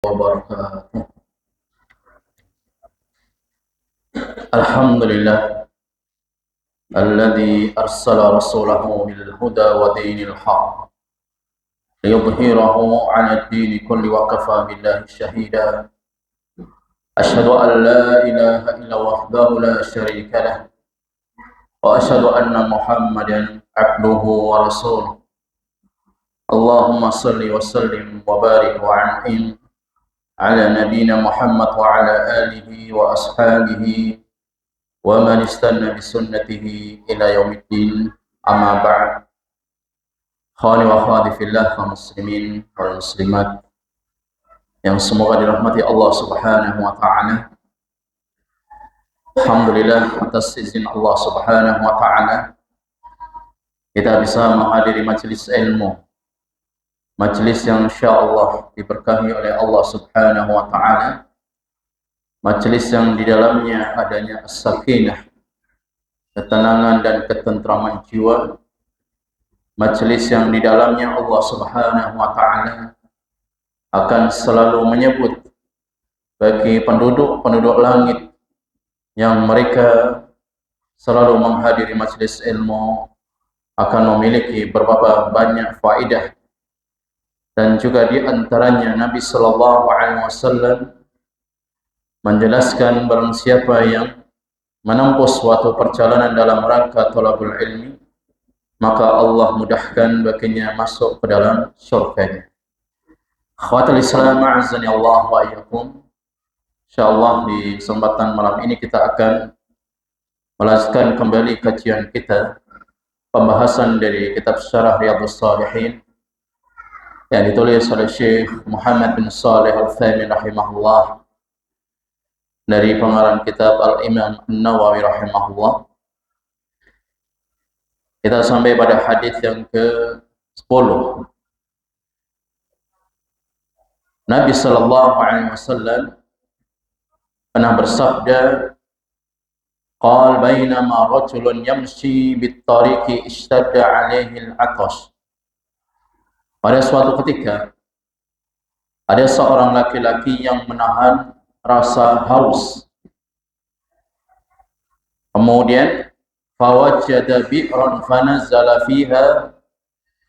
وبركاته. الحمد لله الذي أرسل رسوله بالهدى ودين الحق ليظهره على الدين كله وكفى بالله شهيدا. أشهد أن لا إله إلا وحده لا شريك له وأشهد أن محمدا عبده ورسوله. اللهم صل وسلم وبارك وأنعم على نبينا محمد وعلى آله وأصحابه ومن استنى بسنته إلى يوم الدين. أما بعد. Khawani wa akhwati fillah kaum muslimin wal muslimat yang semoga dirahmati Allah Subhanahu wa taala. Alhamdulillah atas izin Allah Subhanahu wa taala kita bisa menghadiri majelis ilmu. Majelis yang insyaallah diberkahi oleh Allah Subhanahu wa taala. Majelis yang di dalamnya adanya as-sakinah, ketenangan dan ketentraman jiwa. Majelis yang di dalamnya Allah Subhanahu wa taala akan selalu menyebut bagi penduduk langit yang mereka selalu menghadiri majelis ilmu akan memiliki berapa banyak faedah, dan juga di antaranya Nabi sallallahu alaihi wasallam menjelaskan barang siapa yang menempuh suatu perjalanan dalam rangka thalabul ilmi, maka Allah mudahkan baginya masuk ke dalam surganya. Akhwatul Islam, a'azzani Allah wa iyyakum. Insyaallah di kesempatan malam ini kita akan melanjutkan kembali kajian kita, pembahasan dari kitab Syarah Riyadhus Shalihin yang ditulis oleh Syekh Muhammad bin Shalih Al-Utsaimin rahimahullah dari pengarang kitab Al-Imam An-Nawawi rahimahullah. Kita sampai pada hadis yang ke-10. Nabi sallallahu alaihi wasallam pernah bersabda, qal bainama rajulun yamshi bit-tariqi ishtadda alaihi al-'atash. Pada suatu ketika ada seorang laki-laki yang menahan rasa haus. Kemudian fawajjada bi'ran fanazzala fiha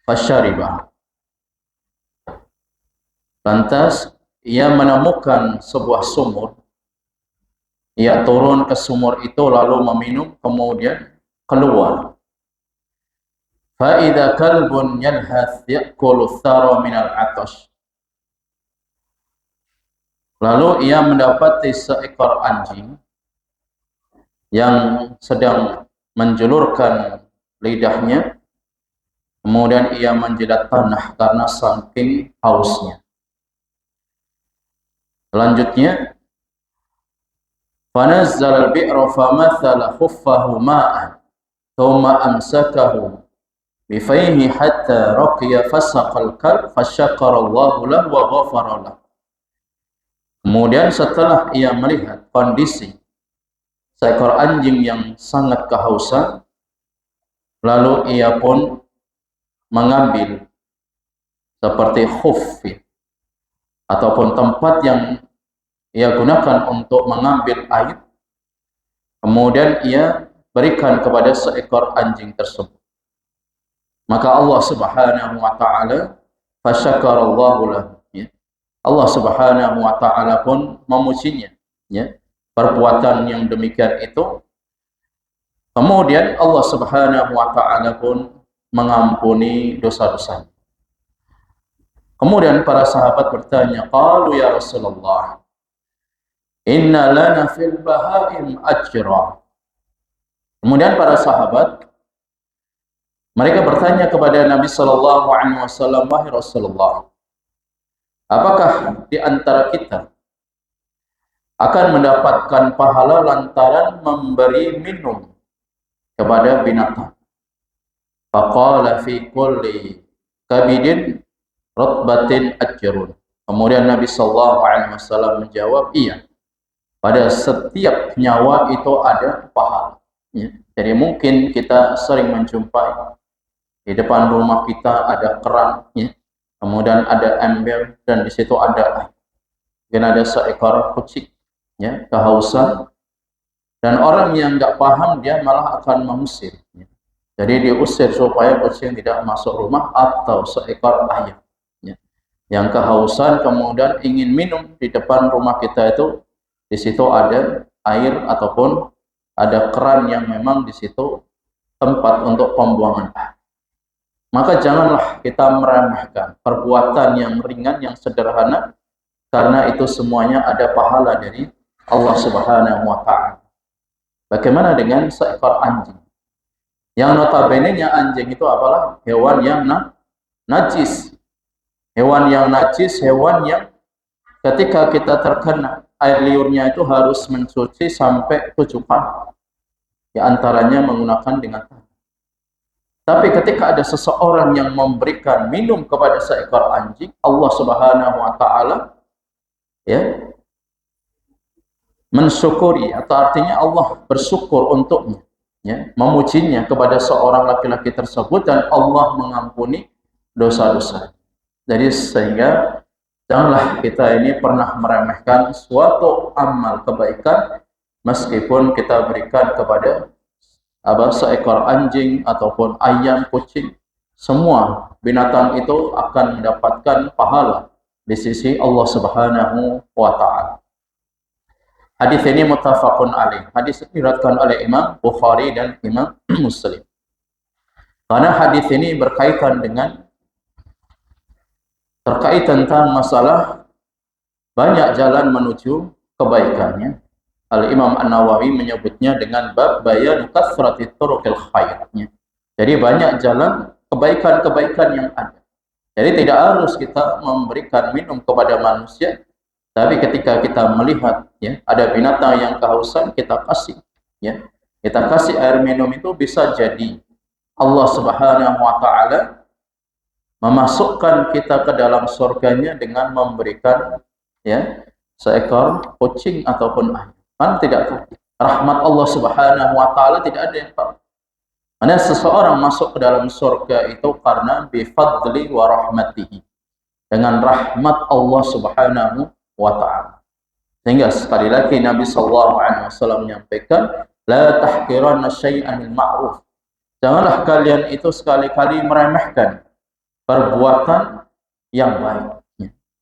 fashariba. Lantas ia menemukan sebuah sumur. Ia turun ke sumur itu lalu meminum, kemudian keluar. Fa idza kalbun yalhath ya'kulu thara minal 'atash. Lalu ia mendapati seekor anjing yang sedang menjulurkan lidahnya, kemudian ia menjilat tanah karena saking hausnya. Selanjutnya, fanazzala al-bi'ra famathala khuffahu ma'an thumma amsakahu bifayhi hatta raqiya fasaqal kalb fasyakara Allahu lahu wa ghafara lahu. Kemudian setelah ia melihat kondisi seekor anjing yang sangat kehausan, lalu ia pun mengambil seperti khuffi ataupun tempat yang ia gunakan untuk mengambil air, kemudian ia berikan kepada seekor anjing tersebut. Maka Allah Subhanahu wa taala fasyakarallahu lahu, ya. Allah Subhanahu wa taala pun memujinya, ya, perbuatan yang demikian itu. Kemudian Allah Subhanahu wa taala pun mengampuni dosa-dosanya. Kemudian para sahabat bertanya, qalu ya Rasulullah, inna lana fil bahaim ajra. Kemudian para sahabat mereka bertanya kepada Nabi sallallahu alaihi wasallam, wahai Rasulullah, apakah di antara kita akan mendapatkan pahala lantaran memberi minum kepada binatang? Faqala fi kulli kabidin rutbatin ajrun. Kemudian Nabi sallallahu alaihi wasallam menjawab, iya, pada setiap nyawa itu ada pahala. Ya. Jadi mungkin kita sering menjumpai di depan rumah kita ada keran, ya. Kemudian ada ember dan di situ ada air. Mungkin ada seekor kucing, ya, kehausan, dan orang yang nggak paham dia malah akan mengusir. Ya. Jadi diusir supaya kucing tidak masuk rumah, atau seekor ayam, ya, yang kehausan kemudian ingin minum di depan rumah kita itu, di situ ada air ataupun ada keran yang memang di situ tempat untuk pembuangan air. Maka janganlah kita meremehkan perbuatan yang ringan, yang sederhana, karena itu semuanya ada pahala dari Allah Subhanahu wa Ta'ala. Bagaimana dengan seekor anjing? Yang notabene-nya anjing itu apalah? Hewan yang najis. Hewan yang najis, hewan yang ketika kita terkena air liurnya itu harus mencuci sampai 7 kali. Di antaranya menggunakan dengan tangan. Tapi ketika ada seseorang yang memberikan minum kepada seekor anjing, Allah Subhanahu wa Ta'ala, ya, mensyukuri, atau artinya Allah bersyukur untuknya, ya, memujinya kepada seorang laki-laki tersebut, dan Allah mengampuni dosa-dosa. Jadi sehingga janganlah kita ini pernah meremehkan suatu amal kebaikan meskipun kita berikan kepada seekor anjing ataupun ayam, kucing. Semua binatang itu akan mendapatkan pahala di sisi Allah Subhanahu wa Ta'ala. Hadis ini muttafaqun alaih. Hadis ini diriwayatkan oleh Imam Bukhari dan Imam Muslim. Karena hadis ini berkaitan dengan terkait tentang masalah banyak jalan menuju kebaikannya. Al-Imam An-Nawawi menyebutnya dengan bab bayan kasrati turuqil khair. Jadi banyak jalan kebaikan-kebaikan yang ada. Jadi tidak harus kita memberikan minum kepada manusia, tapi ketika kita melihat, ya, ada binatang yang kehausan, kita kasih, ya, kita kasih air minum. Itu bisa jadi Allah Subhanahu wa Ta'ala memasukkan kita ke dalam surganya dengan memberikan, ya, seekor kucing ataupun ayam. Kan tidak tahu. Rahmat Allah Subhanahu wa Ta'ala tidak ada yang tahu. Karena seseorang masuk ke dalam surga itu karena bifadli wa rahmatihi, dengan rahmat Allah Subhanahu wa Ta'ala. Sehingga sekali lagi Nabi SAW menyampaikan, la tahqiranna syai'an min ma'ruf. Janganlah kalian itu sekali-kali meremehkan perbuatan yang baik.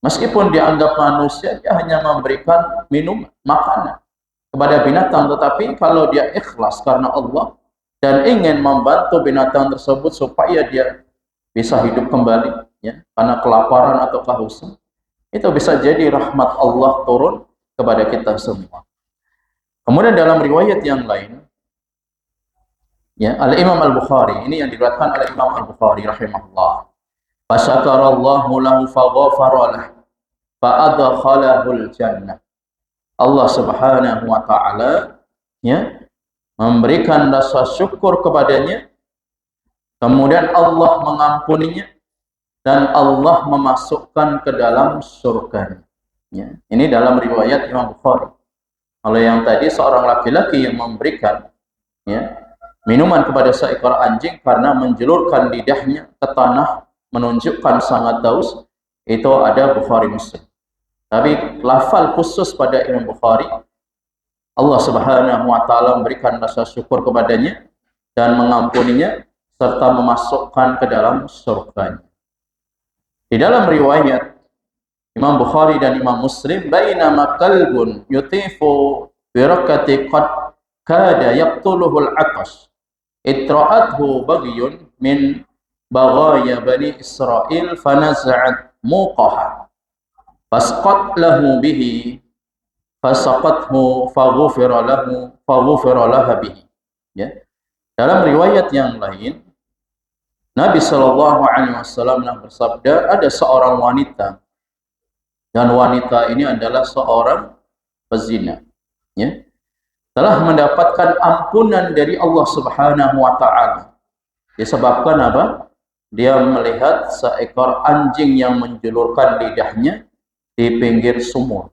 Meskipun dianggap manusia, dia hanya memberikan minum, makanan kepada binatang, tetapi kalau dia ikhlas karena Allah dan ingin membantu binatang tersebut supaya dia bisa hidup kembali, ya, karena kelaparan atau kehausan, itu bisa jadi rahmat Allah turun kepada kita semua. Kemudian dalam riwayat yang lain, ya, Al-Imam Al-Bukhari, ini yang diriwayatkan oleh Imam Al-Bukhari rahimahullah, fasyakarallahu lahu faghafara lahu fa'adkhalahul jannah. Allah Subhanahu wa Ta'ala, ya, memberikan rasa syukur kepadanya, kemudian Allah mengampuninya, dan Allah memasukkan ke dalam surga. Ya, ini dalam riwayat Imam Bukhari. Kalau yang tadi seorang laki-laki yang memberikan, ya, minuman kepada seekor anjing karena menjulurkan lidahnya ke tanah menunjukkan sangat daus, itu ada Bukhari Muslim. Tapi lafal khusus pada Imam Bukhari, Allah Subhanahu wa Ta'ala memberikan rasa syukur kepadanya dan mengampuninya serta memasukkan ke dalam surganya. Di dalam riwayat Imam Bukhari dan Imam Muslim, bainama qalbun yutifu bi rakati qad kada yaqtuluhul atash itra'athu bagyun min baghaya bani Israil fanaza'at muqaha fasqat lahu bihi fasaqathu faghufira laha bihi. Ya. Dalam riwayat yang lain, Nabi sallallahu alaihi wasallam bersabda, ada seorang wanita, dan wanita ini adalah seorang pezina, ya, telah mendapatkan ampunan dari Allah Subhanahu wa Ta'ala. Disebabkan apa? Dia melihat seekor anjing yang menjulurkan lidahnya di pinggir sumur.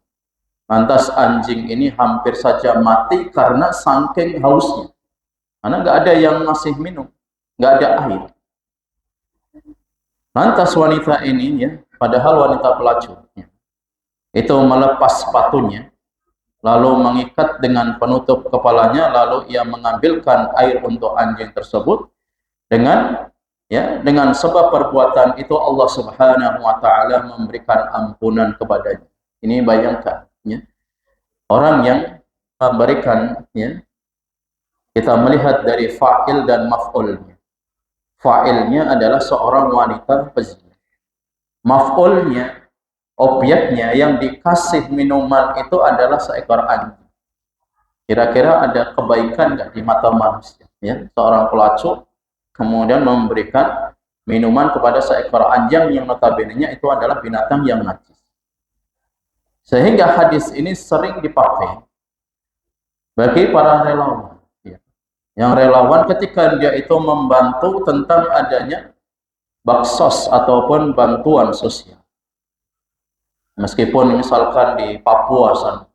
Lantas anjing ini hampir saja mati karena saking hausnya. Karena nggak ada yang masih minum, nggak ada air. Lantas wanita ini, ya, padahal wanita pelacur, ya, itu melepas sepatunya, lalu mengikat dengan penutup kepalanya, lalu ia mengambilkan air untuk anjing tersebut dengan sebab perbuatan itu Allah Subhanahu wa taala memberikan ampunan kepadanya. Ini bayangkan, ya, orang yang memberikan, ya, kita melihat dari fa'il dan maf'ulnya. Fa'ilnya adalah seorang wanita pezina. Maf'ulnya, objeknya yang dikasih minuman itu adalah seekor anjing. Kira-kira ada kebaikan nggak di mata manusia? Ya, seorang pelacur kemudian memberikan minuman kepada seekor anjing yang notabene-nya itu adalah binatang yang najis. Sehingga hadis ini sering dipakai bagi para relawan. Yang relawan ketika dia itu membantu tentang adanya baksos ataupun bantuan sosial. Meskipun misalkan di Papua sana,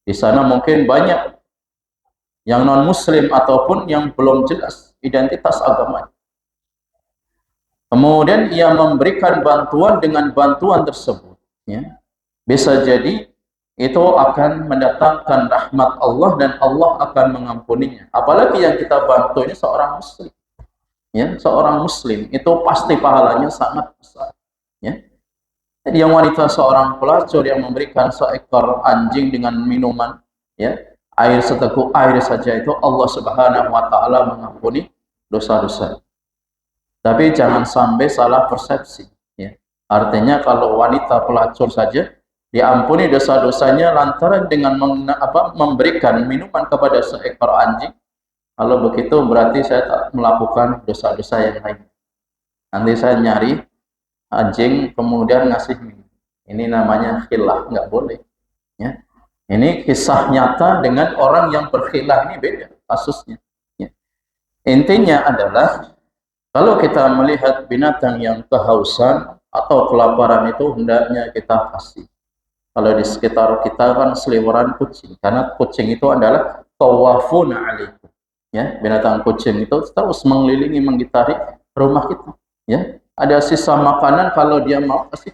di sana mungkin banyak yang non-muslim ataupun yang belum jelas identitas agamanya. Kemudian ia memberikan bantuan, dengan bantuan tersebut, ya, bisa jadi itu akan mendatangkan rahmat Allah dan Allah akan mengampuninya. Apalagi yang kita bantu ini seorang muslim, ya, seorang muslim itu pasti pahalanya sangat besar, ya. Jadi yang wanita seorang pelacur yang memberikan seekor anjing dengan minuman, ya, air seteguk air saja, itu Allah Subhanahu wa taala mengampuni dosa-dosa. Tapi jangan sampai salah persepsi, ya. Artinya kalau wanita pelacur saja diampuni dosa-dosanya lantaran dengan memberikan minuman kepada seekor anjing, kalau begitu berarti saya tak melakukan dosa-dosa yang lain. Nanti saya nyari anjing kemudian ngasih minum. Ini namanya khilah, nggak boleh, ya. Ini kisah nyata dengan orang yang berkhilah, ini beda kasusnya, ya. Intinya adalah kalau kita melihat binatang yang kehausan atau kelaparan itu hendaknya kita kasih. Kalau di sekitar kita kan seliweran kucing, karena kucing itu adalah tawafun alaikum, ya. Binatang kucing itu terus mengelilingi, mengitari rumah kita, ya. Ada sisa makanan, kalau dia mau kasih,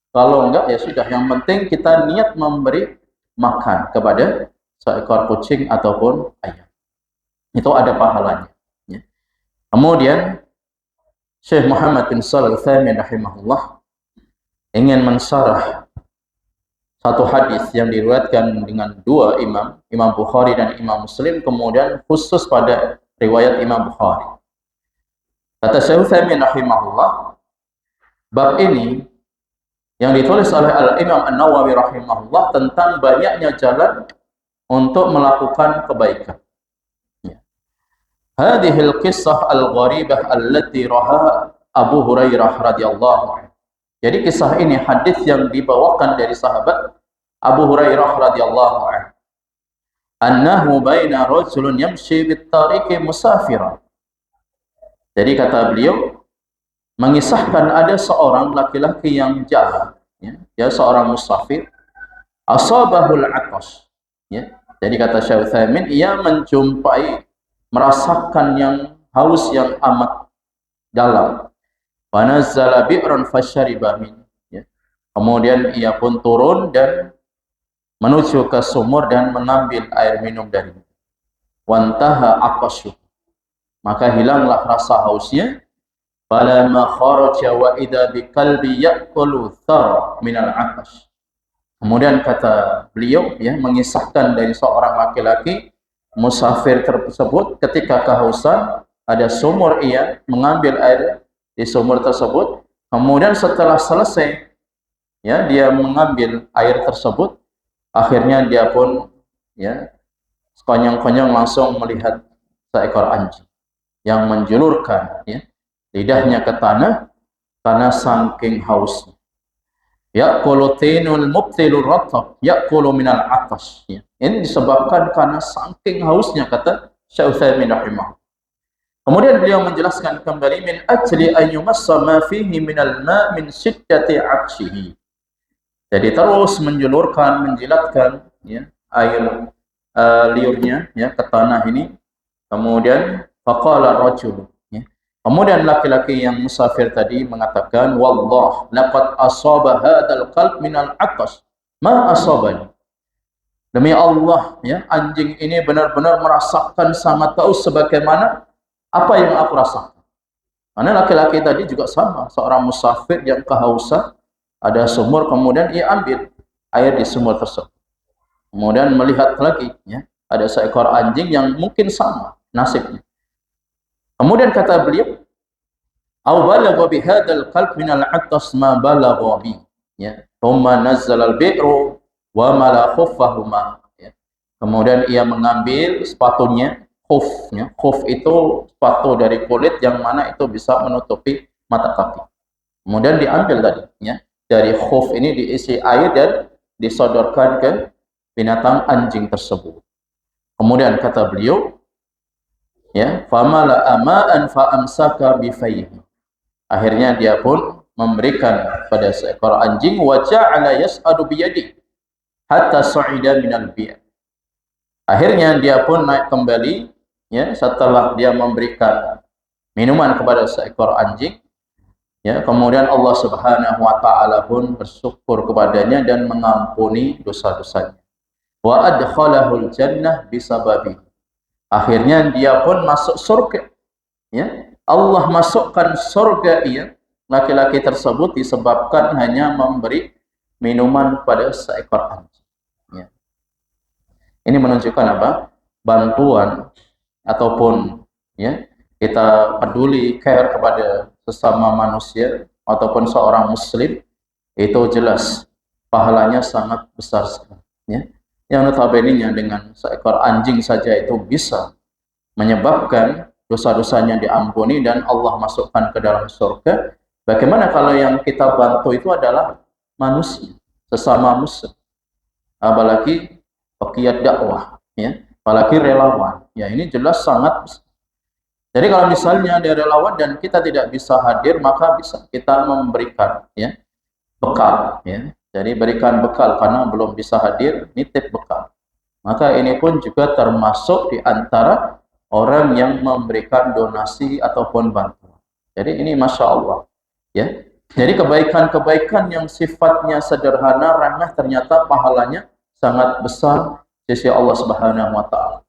kalau enggak ya sudah, yang penting kita niat memberi makan kepada seekor kucing ataupun ayam, itu ada pahalanya, ya. Kemudian Syekh Muhammad bin Shalih Al-Utsaimin rahimahullah ingin mensyarah satu hadis yang diriwayatkan dengan dua imam, Imam Bukhari dan Imam Muslim, kemudian khusus pada riwayat Imam Bukhari. Kata Syekh Utsaimin rahimahullah, bab ini yang ditulis oleh Al-Imam An-Nawawi rahimahullah tentang banyaknya jalan untuk melakukan kebaikan. Hadhil qissah al-gharibah allati raha Abu Hurairah radhiyallahu anhu. Jadi kisah ini hadis yang dibawakan dari sahabat Abu Hurairah radhiyallahu anhu. Annahu baina rajulun yamshi bit-tariqi musafiran. Jadi kata beliau mengisahkan ada seorang laki-laki yang jalan, ya, dia seorang musafir, asabahul atas, ya. Jadi kata Syekh Utsaimin, ia menjumpai, merasakan yang haus yang amat dalam. Fanazzala bi'ran fasyariba min, ya. Kemudian ia pun turun dan menuju ke sumur dan mengambil air minum darinya. Wantaha aqasyu, maka hilanglah rasa hausnya. Falamma kharaja wa idza biqalbi ya'kulu thar minal aqash. Kemudian kata beliau, ya, mengisahkan dari seorang laki-laki musafir tersebut ketika kehausan, ada sumur, ia mengambil air di sumur tersebut, kemudian setelah selesai, ya, dia mengambil air tersebut, akhirnya dia pun, ya, sekonyong-konyong langsung melihat seekor anjing yang menjulurkan, ya, lidahnya ke tanah karena saking hausnya. Ya'kulu tinul mubtilur ratab ya'kulu minal atas, ya. Ini disebabkan karena saking hausnya, kata Syekh Utsaimin rahimahullah. Kemudian beliau menjelaskan kembali, min ajli an yumassa ma fihi minal ma' min shiddati 'atshihi. Jadi terus menjulurkan, menjilatkan, ya, air liurnya, ya, ke tanah ini. Kemudian faqala rajul, ya, Kemudian laki-laki yang musafir tadi mengatakan, wallah laqad asaba hadzal qalb minal atas ma asabani. Demi Allah, ya, anjing ini benar-benar merasakan sangat tahu sebagaimana apa yang aku rasakan. Karena laki-laki tadi juga sama, seorang musafir yang kehausan, ada sumur, kemudian ia ambil air di sumur tersebut. Kemudian melihat lagi, ya, ada seekor anjing yang mungkin sama nasibnya. Kemudian kata beliau, "Au balagha bi hadzal qalb min al-'atas ma balagha bi." Ya, thumma nazzala al-bi'ru wa mala khuffahuma. Ya. Kemudian ia mengambil sepatunya, khufnya. Khuf itu sepatu dari kulit yang mana itu bisa menutupi mata kaki. Kemudian diambil tadi, ya. Dari khuf ini diisi air dan disodorkan ke binatang anjing tersebut. Kemudian kata beliau, ya, famala ama'an fa amsaka bi fayhi. Akhirnya dia pun memberikan pada seekor anjing, wa ja'ala yas'adu bi yadi hatta sa'ida minal bi'. Akhirnya dia pun naik kembali, ya, setelah dia memberikan minuman kepada seekor anjing, ya, kemudian Allah Subhanahu wa taala pun bersyukur kepadanya dan mengampuni dosa-dosanya. Wa adkhalahul jannah bisababi. Akhirnya dia pun masuk surga, ya. Allah masukkan surga ia, laki-laki tersebut, disebabkan hanya memberi minuman pada seekor anjing. Ya. Ini menunjukkan apa? Bantuan ataupun, ya, kita peduli, care kepada sesama manusia ataupun seorang muslim, itu jelas pahalanya sangat besar sekali. Ya. Yang notabene-nya dengan seekor anjing saja itu bisa menyebabkan dosa-dosanya diampuni dan Allah masukkan ke dalam surga. Bagaimana kalau yang kita bantu itu adalah manusia, sesama muslim, apalagi pegiat dakwah, ya, apalagi relawan. Ya, ini jelas sangat besar. Jadi kalau misalnya ada relawan dan kita tidak bisa hadir, maka bisa kita memberikan, ya, bekal, ya. Jadi berikan bekal karena belum bisa hadir, nitip bekal. Maka ini pun juga termasuk di antara orang yang memberikan donasi ataupun bantuan. Jadi ini Masya Allah, ya. Jadi kebaikan-kebaikan yang sifatnya sederhana, remeh, ternyata pahalanya sangat besar di sisi Allah Subhanahu wa taala.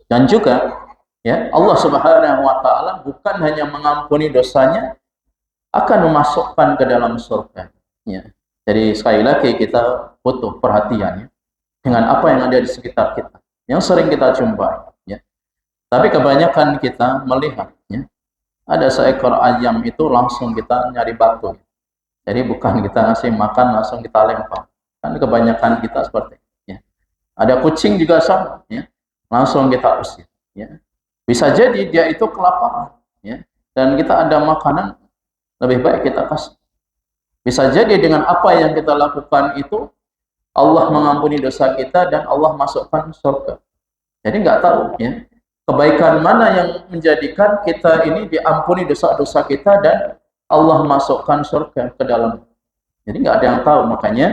Dan juga, ya, Allah Subhanahu wa taala bukan hanya mengampuni dosanya, akan memasukkan ke dalam surga, ya. Jadi sekali lagi kita butuh perhatian, ya, dengan apa yang ada di sekitar kita, yang sering kita jumpai. Tapi kebanyakan kita melihat, ya, ada seekor ayam itu langsung kita nyari batu. Jadi bukan kita ngasih makan langsung kita lempar. Kan kebanyakan kita seperti itu. Ya. Ada kucing juga sama, ya, langsung kita usir. Ya. Bisa jadi dia itu kelaparan, ya, dan kita ada makanan, lebih baik kita kasih. Bisa jadi dengan apa yang kita lakukan itu Allah mengampuni dosa kita dan Allah masukkan surga. Jadi nggak tahu, ya, kebaikan mana yang menjadikan kita ini diampuni dosa-dosa kita dan Allah masukkan surga ke dalam. Jadi nggak ada yang tahu. Makanya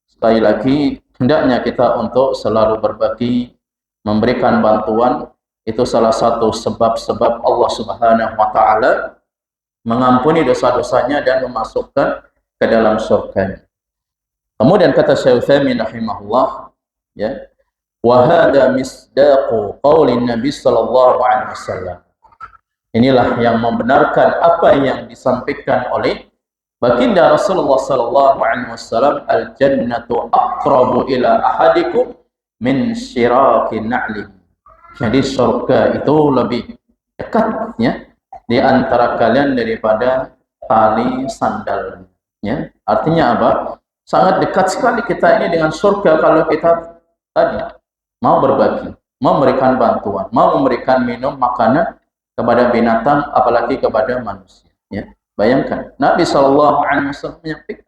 sekali lagi hendaknya kita untuk selalu berbagi, memberikan bantuan. Itu salah satu sebab-sebab Allah Subhanahu wa taala mengampuni dosa-dosanya dan memasukkan ke dalam surga. Kemudian kata Syekh Utsaimin rahimahullah, ya, wa hadza misdaqu qaulin Nabi sallallahu alaihi wasallam. Inilah yang membenarkan apa yang disampaikan oleh baginda Rasulullah sallallahu alaihi wasallam, al jannatu aqrabu ila ahadikum min syiraqin na'li. Jadi surga itu lebih dekat, ya, di antara kalian daripada tali sandal, ya. Artinya apa? Sangat dekat sekali kita ini dengan surga kalau kita tadi mau berbagi, mau memberikan bantuan, mau memberikan minum makanan kepada binatang, apalagi kepada manusia. Ya. Bayangkan, Nabi SAW menyampaikan,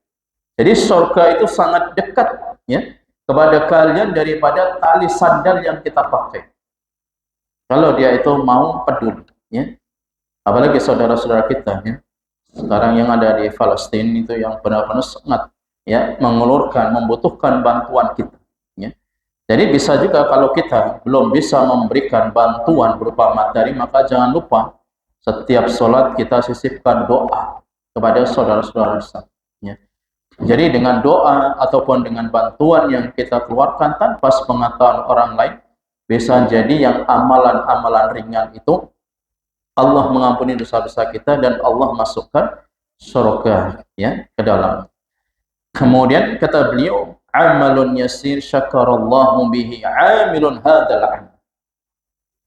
jadi surga itu sangat dekat, ya, kepada kalian daripada tali sandal yang kita pakai. Kalau dia itu mau peduli, ya. Apalagi saudara-saudara kita, ya, sekarang yang ada di Palestina itu yang benar-benar sangat, ya, mengulurkan, membutuhkan bantuan kita. Ya. Jadi bisa juga kalau kita belum bisa memberikan bantuan berupa materi, maka jangan lupa Setiap sholat kita sisipkan doa kepada saudara-saudara Islam. Ya. Jadi dengan doa ataupun dengan bantuan yang kita keluarkan tanpa sepengetahuan orang lain, bisa jadi yang amalan-amalan ringan itu Allah mengampuni dosa-dosa kita dan Allah masukkan surga ya ke dalam. Kemudian kata beliau, amalun yasir syakarallahu bihi amilun hadzal amal.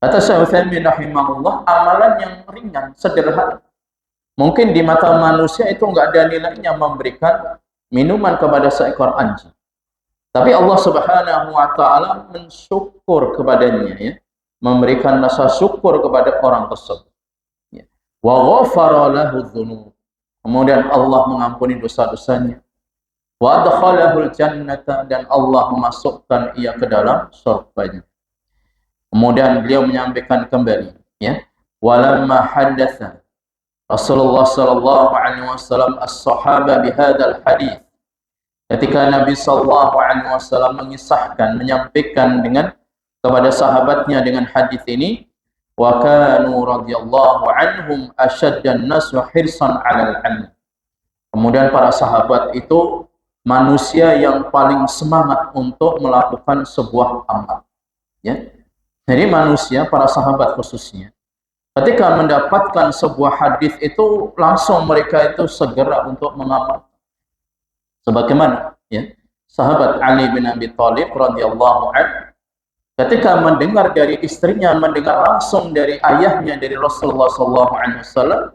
Kata Syekh Utsaimin rahimahullah, amalan yang ringan, sederhana. Mungkin di mata manusia itu enggak ada nilainya memberikan minuman kepada seekor anjing. Tapi Allah Subhanahu wa taala mensyukur kepadanya ya, memberikan rasa syukur kepada orang tersebut. Ya. Wa ghafara lahu dzunub. Kemudian Allah mengampuni dosa-dosanya. Wa adkhalahul jannata, dan Allah memasukkan ia ke dalam surga. Kemudian beliau menyampaikan kembali ya, walamma haddatsa Rasulullah sallallahu alaihi wasallam as-sahaba bihadzal hadits. Ketika Nabi sallallahu alaihi wasallam mengisahkan, menyampaikan dengan kepada sahabatnya dengan hadis ini, wa kanu radhiyallahu anhum ashaddan nas hirsan 'alal 'ilm. Kemudian para sahabat itu manusia yang paling semangat untuk melakukan sebuah amal ya. Jadi manusia, para sahabat khususnya, ketika mendapatkan sebuah hadis itu langsung mereka itu segera untuk mengamalkan. Sebagaimana ya, sahabat Ali bin Abi Thalib radhiyallahu anhu ketika mendengar dari istrinya, mendengar langsung dari ayahnya, dari Rasulullah sallallahu alaihi wasallam,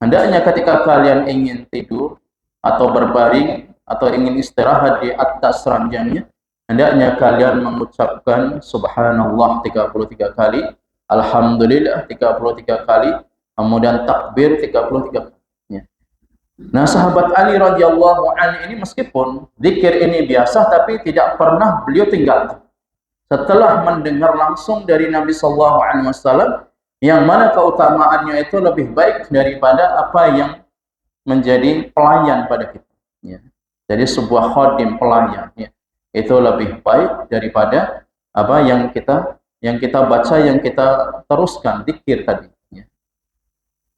hendaknya ketika kalian ingin tidur atau berbaring atau ingin istirahat di atas ranjangnya, hendaknya kalian mengucapkan subhanallah 33 kali, alhamdulillah 33 kali, kemudian takbir 33 kali. Ya. Nah, sahabat Ali radhiyallahu anhu ini meskipun zikir ini biasa, tapi tidak pernah beliau tinggalkan. Setelah mendengar langsung dari Nabi sallallahu alaihi wasallam yang mana keutamaannya itu lebih baik daripada apa yang menjadi pelayan pada kita. Ya. Jadi sebuah khadim, pelayan ya, itu lebih baik daripada apa yang kita baca, yang kita teruskan zikir tadi ya.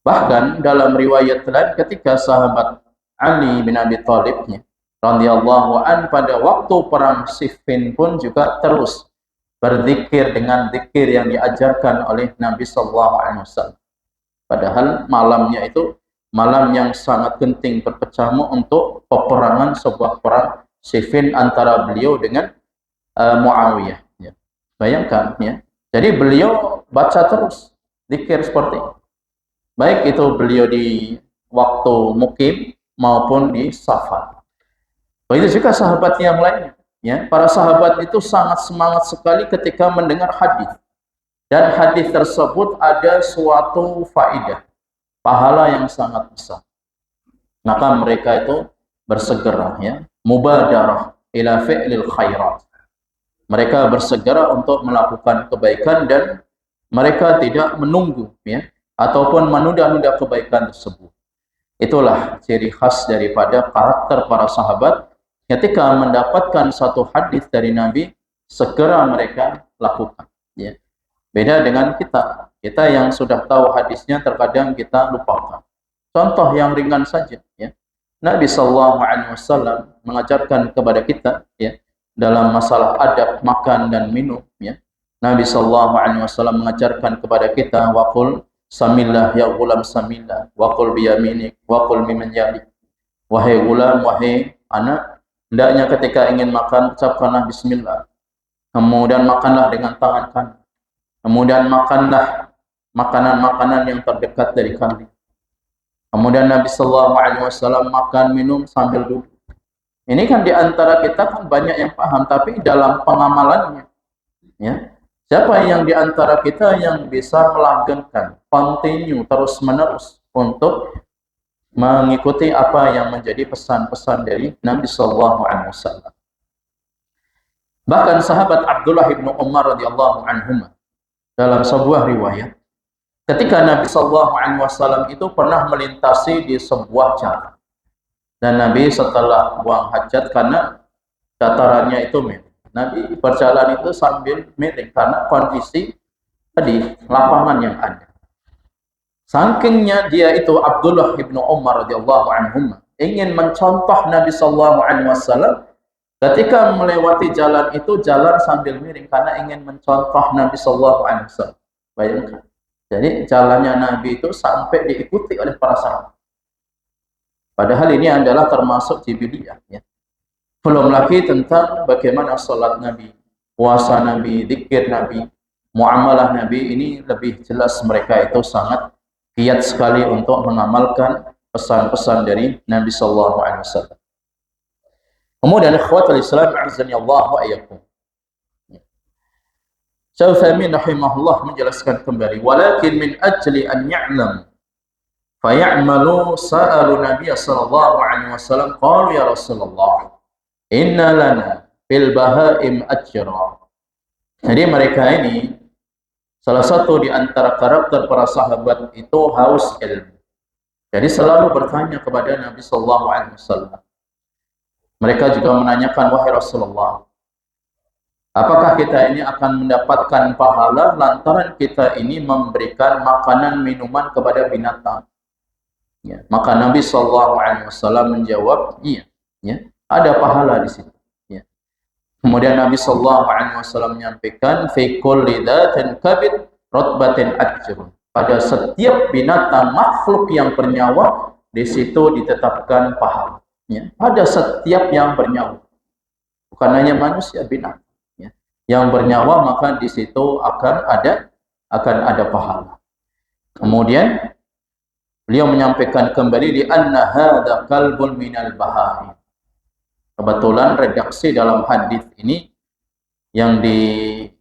Bahkan dalam riwayat lain ketika sahabat Ali bin Abi Thalib ya, radhiyallahu an, pada waktu perang Siffin pun juga terus berzikir dengan zikir yang diajarkan oleh Nabi sallallahu alaihi wasallam. Padahal malamnya itu malam yang sangat genting berkecamuk untuk peperangan sebuah perang Siffin antara beliau dengan Muawiyah ya. Bayangkan ya. Jadi beliau baca terus zikir seperti itu. Baik itu beliau di waktu mukim maupun di safar. Begitu juga sahabat yang lainnya ya. Para sahabat itu sangat semangat sekali ketika mendengar hadis. Dan hadis tersebut ada suatu faedah, pahala yang sangat besar. Maka mereka itu bersegera ya, mubadarah ila fi'lil khairat. Mereka bersegera untuk melakukan kebaikan dan mereka tidak menunggu ya, ataupun menunda-nunda kebaikan tersebut. Itulah ciri khas daripada karakter para sahabat. Ketika mendapatkan satu hadis dari Nabi, segera mereka lakukan ya. Beda dengan kita yang sudah tahu hadisnya terkadang kita lupakan. Contoh yang ringan saja ya. Nabi sallallahu alaihi wasallam mengajarkan kepada kita ya dalam masalah adab makan dan minum ya. Nabi sallallahu alaihi wasallam mengajarkan kepada kita, waqul samillah ya ghulam samillah, waqul bi yaminik, waqul mimman yalik. Wahai gulam, wahai anak, hendaknya ketika ingin makan ucapkanlah bismillah. Kemudian makanlah dengan tangan kanan. Kemudian makanlah makanan-makanan yang terdekat dari kalian. Kemudian Nabi sallallahu alaihi wasallam makan minum sambil duduk. Ini kan di antara kita kan banyak yang paham, tapi dalam pengamalannya ya, siapa yang di antara kita yang bisa melanggengkan, continue terus-menerus untuk mengikuti apa yang menjadi pesan-pesan dari Nabi sallallahu alaihi wasallam. Bahkan sahabat Abdullah bin Umar radhiyallahu anhu dalam sebuah riwayat, ketika Nabi sallallahu alaihi wasallam itu pernah melintasi di sebuah jalan. Dan Nabi setelah buang hajat karena datarannya itu miring. Nabi berjalan itu sambil miring karena kondisi tadi lapangan yang ada. Sakingnya dia itu Abdullah ibnu Umar radhiyallahu anhum ingin mencontoh Nabi sallallahu alaihi wasallam ketika melewati jalan itu, jalan sambil miring karena ingin mencontoh Nabi sallallahu alaihi wasallam. Bayangkan. Jadi jalannya Nabi itu sampai diikuti oleh para sahabat. Padahal ini adalah termasuk jibiliyah, ya. Belum lagi tentang bagaimana salat Nabi, puasa Nabi, zikir Nabi, muamalah Nabi, ini lebih jelas mereka itu sangat giat sekali untuk mengamalkan pesan-pesan dari Nabi sallallahu alaihi wasallam. Kemudian ikhwatul Islam azani Allah wa iyyakum. Syekh Utsaimin rahimahullah menjelaskan kembali, walakin min ajli an ya'lam fa ya'malu sa'alu Nabi sallallahu alaihi wasallam qalu ya Rasulullah inna lana fil bahaim ajra. Jadi mereka ini salah satu di antara karakter para sahabat itu haus ilmu. Jadi selalu bertanya kepada Nabi sallallahu alaihi wasallam. Mereka juga menanyakan, wahai Rasulullah, apakah kita ini akan mendapatkan pahala lantaran kita ini memberikan makanan minuman kepada binatang? Ya, maka Nabi sallallahu alaihi wasallam menjawab, iya, ya, ada pahala di situ. Ya. Kemudian Nabi sallallahu alaihi wasallam menyampaikan, fi kulli dzatin kabid rotbatin ajrun. Pada setiap binatang makhluk yang bernyawa, di situ ditetapkan pahala. Ya. Pada setiap yang bernyawa, bukan hanya manusia, binatang. Ya. Yang bernyawa maka di situ akan ada pahala. Kemudian beliau menyampaikan kembali di anna hadza kalbun minal bahari. Kebetulan redaksi dalam hadis ini yang dikisahkan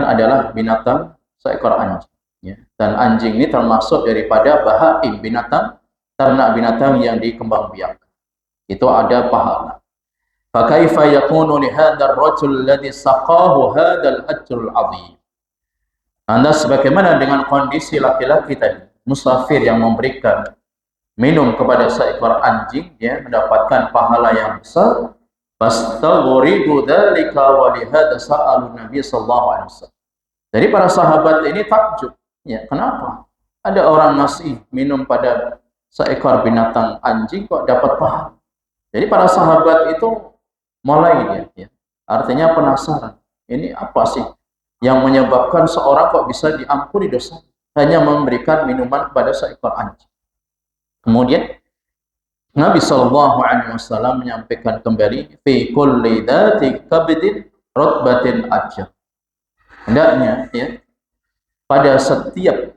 adalah binatang seekor anjing. Ya. Dan anjing ini termasuk daripada bahaim, binatang ternak, binatang yang dikembangbiakkan. Itu ada pahala. Fa kaifa yakunu li hadzal rajul alladhi saqahu hadzal ajrul 'azim. Anda sebagaimana dengan kondisi laki-laki tadi, musafir yang memberikan minum kepada seekor anjing, dia mendapatkan pahala yang besar. Fastaghribu dzalika wa li hadza sa'alu Nabi sallallahu alaihi wasallam. Jadi para sahabat ini takjub. Ya, kenapa? Ada orang ngasih minum pada seekor binatang anjing kok dapat pahala. Jadi para sahabat itu mulai dia, ya. Artinya penasaran. Ini apa sih yang menyebabkan seorang kok bisa diampuni dosa hanya memberikan minuman kepada seekor anjing? Kemudian Nabi sallallahu alaihi wasallam menyampaikan kembali, fi kulli dzati kabdin rotbatin ajr. Hendaknya, ya, pada setiap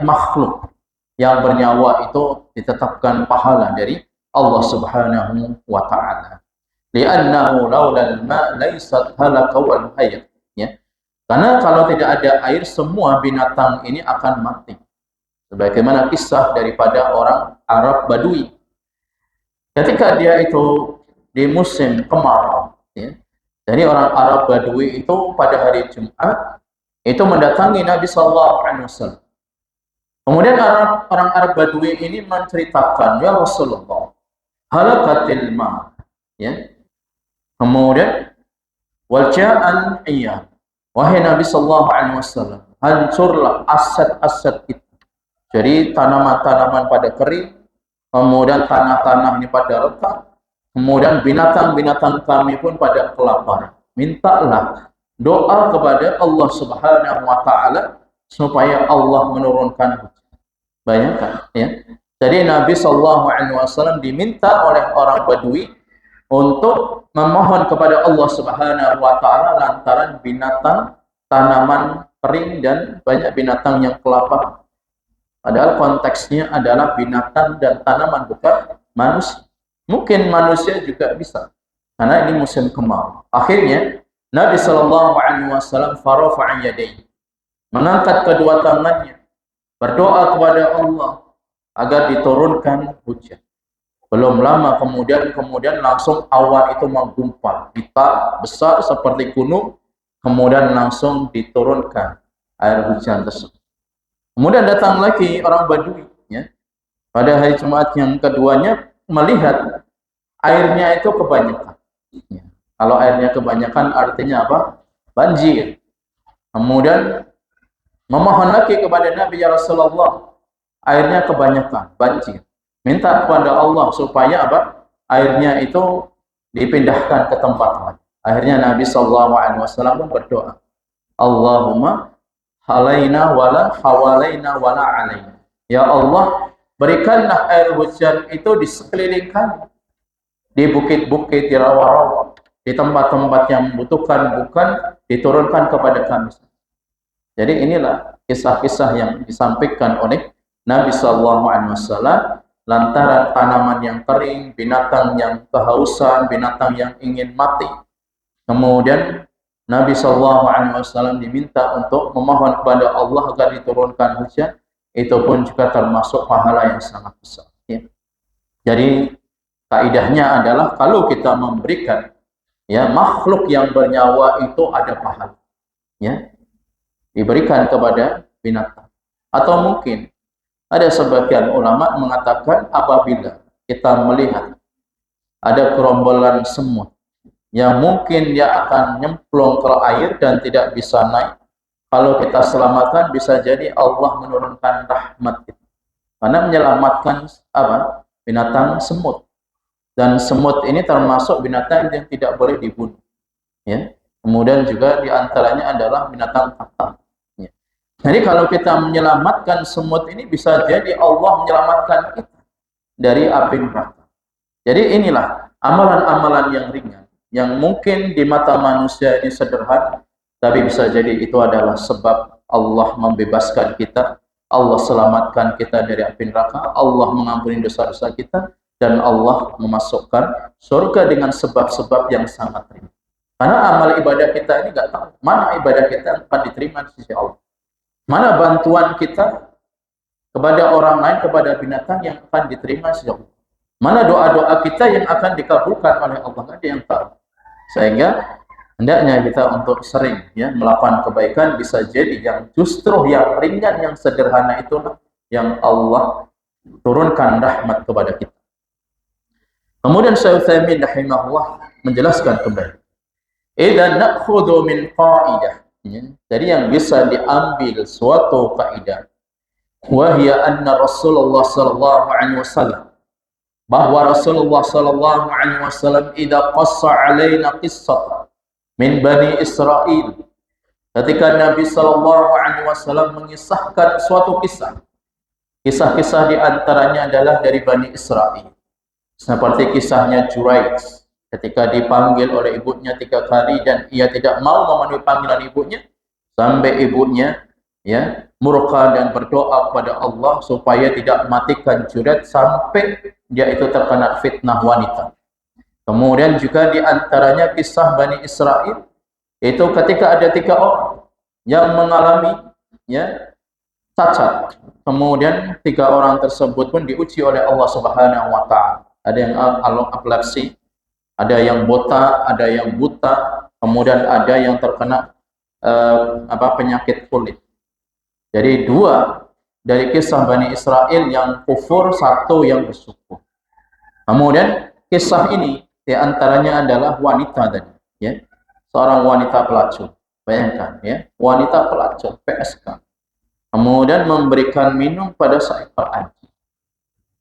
makhluk yang bernyawa itu ditetapkan pahala dari Allah Subhanahu wa taala. Li'annahu laulal ma' laysat halaka wal hayat. Ya. Karena kalau tidak ada air, semua binatang ini akan mati. Sebagaimana kisah daripada orang Arab Badui. Ketika dia itu di musim kemarau, ya. Jadi orang Arab Badui itu pada hari Jumat itu mendatangi Nabi sallallahu alaihi wasallam. Kemudian orang Arab Badui ini menceritakan, ya Rasulullah, halakatil ma, ya. Kemudian walja'an iya, wahai Nabi sallallahu alaihi wasallam, hancurlah aset-aset itu. Jadi tanaman-tanaman pada kering, kemudian tanah-tanah ini pada retak, kemudian binatang-binatang kami pun pada kelaparan. Mintalah doa kepada Allah Subhanahu wa taala supaya Allah menurunkan hujan. Bayangkan, ya. Jadi Nabi sallallahu alaihi wasallam diminta oleh orang Badui untuk memohon kepada Allah Subhanahu wa taala lantaran binatang, tanaman kering dan banyak binatang yang kelaparan. Padahal konteksnya adalah binatang dan tanaman, bukan manusia. Mungkin manusia juga bisa, karena ini musim kemarau. Akhirnya Nabi sallallahu alaihi wasallam farafa'a yadayhi, mengangkat kedua tangannya, berdoa kepada Allah agar diturunkan hujan. Belum lama kemudian langsung awan itu menggumpal, hitam besar seperti gunung, kemudian langsung diturunkan air hujan tersebut. Kemudian datang lagi orang Badui, ya. Pada hari Jumat yang keduanya melihat airnya itu kebanyakan. Ya. Kalau airnya kebanyakan artinya apa? Banjir. Kemudian Memohon lagi kepada Nabi, ya Rasulullah, airnya kebanyakan, banjir. Minta kepada Allah supaya apa? Airnya itu dipindahkan ke tempat lain. Akhirnya Nabi SAW pun berdoa, Allahumma halaina wala hawalaina wala alaina. Ya Allah, berikanlah air hujan itu di sekeliling kami, di bukit-bukit, di rawa-rawa, di tempat-tempat yang membutuhkan, bukan diturunkan kepada kami. Jadi inilah kisah-kisah yang disampaikan oleh Nabi SAW lantaran tanaman yang kering, binatang yang kehausan, binatang yang ingin mati. Kemudian Nabi SAW diminta untuk memohon kepada Allah agar diturunkan hujan. Itu pun juga termasuk pahala yang sangat besar. Ya. Jadi kaidahnya adalah kalau kita memberikan ya makhluk yang bernyawa itu ada pahala. Ya. Diberikan kepada binatang. Atau mungkin ada sebagian ulama mengatakan apabila kita melihat ada gerombolan semut yang mungkin dia akan nyemplung ke air dan tidak bisa naik, kalau kita selamatkan bisa jadi Allah menurunkan rahmat kita. Karena menyelamatkan apa? Binatang semut. Dan semut ini termasuk binatang yang tidak boleh dibunuh. Ya. Kemudian juga diantaranya adalah binatang kata. Ya. Jadi kalau kita menyelamatkan semut ini bisa jadi Allah menyelamatkan kita dari api neraka. Jadi inilah amalan-amalan yang ringan, yang mungkin di mata manusia ini sederhana, tapi bisa jadi itu adalah sebab Allah membebaskan kita, Allah selamatkan kita dari api neraka, Allah mengampuni dosa-dosa kita, dan Allah memasukkan surga dengan sebab-sebab yang sangat ringan. Karena amal ibadah kita ini nggak tahu mana ibadah kita akan diterima di sisi Allah, mana bantuan kita kepada orang lain, kepada binatang yang akan diterima di sisi Allah, mana doa-doa kita yang akan dikabulkan oleh Allah, nggak ada yang tahu. Sehingga hendaknya kita untuk sering ya melakukan kebaikan, bisa jadi yang justru yang ringan, yang sederhana itulah yang Allah turunkan rahmat kepada kita. Kemudian Syekh Utsaimin rahimahullah menjelaskan kembali, idza na'khudhu min qaidah, jadi yang bisa diambil suatu kaidah, wa hiya anna Rasulullah sallallahu alaihi wasallam, bahwa Rasulullah sallallahu alaihi wasallam idza qassa alaina qissatan min Bani Israel, ketika Nabi sallallahu alaihi wasallam mengisahkan suatu kisah, kisah-kisah di antaranya adalah dari Bani Israel. Seperti kisahnya Juraij ketika dipanggil oleh ibunya 3 kali dan ia tidak mau memenuhi panggilan ibunya, sampai ibunya ya murka dan berdoa kepada Allah supaya tidak matikan Juraij sampai dia itu terkena fitnah wanita. Kemudian juga di antaranya kisah Bani Israel itu ketika ada 3 orang yang mengalami ya cacat. Kemudian 3 orang tersebut pun diuji oleh Allah Subhanahu wa taala. Ada yang epilepsi, ada yang botak, ada yang buta, kemudian ada yang terkena penyakit kulit. Jadi 2 dari kisah Bani Israel yang kufur, 1 yang bersyukur. Kemudian kisah ini diantaranya adalah wanita tadi, ya, seorang wanita pelacur. Bayangkan, ya, wanita pelacur PSK. Kemudian memberikan minum pada seekor anjing.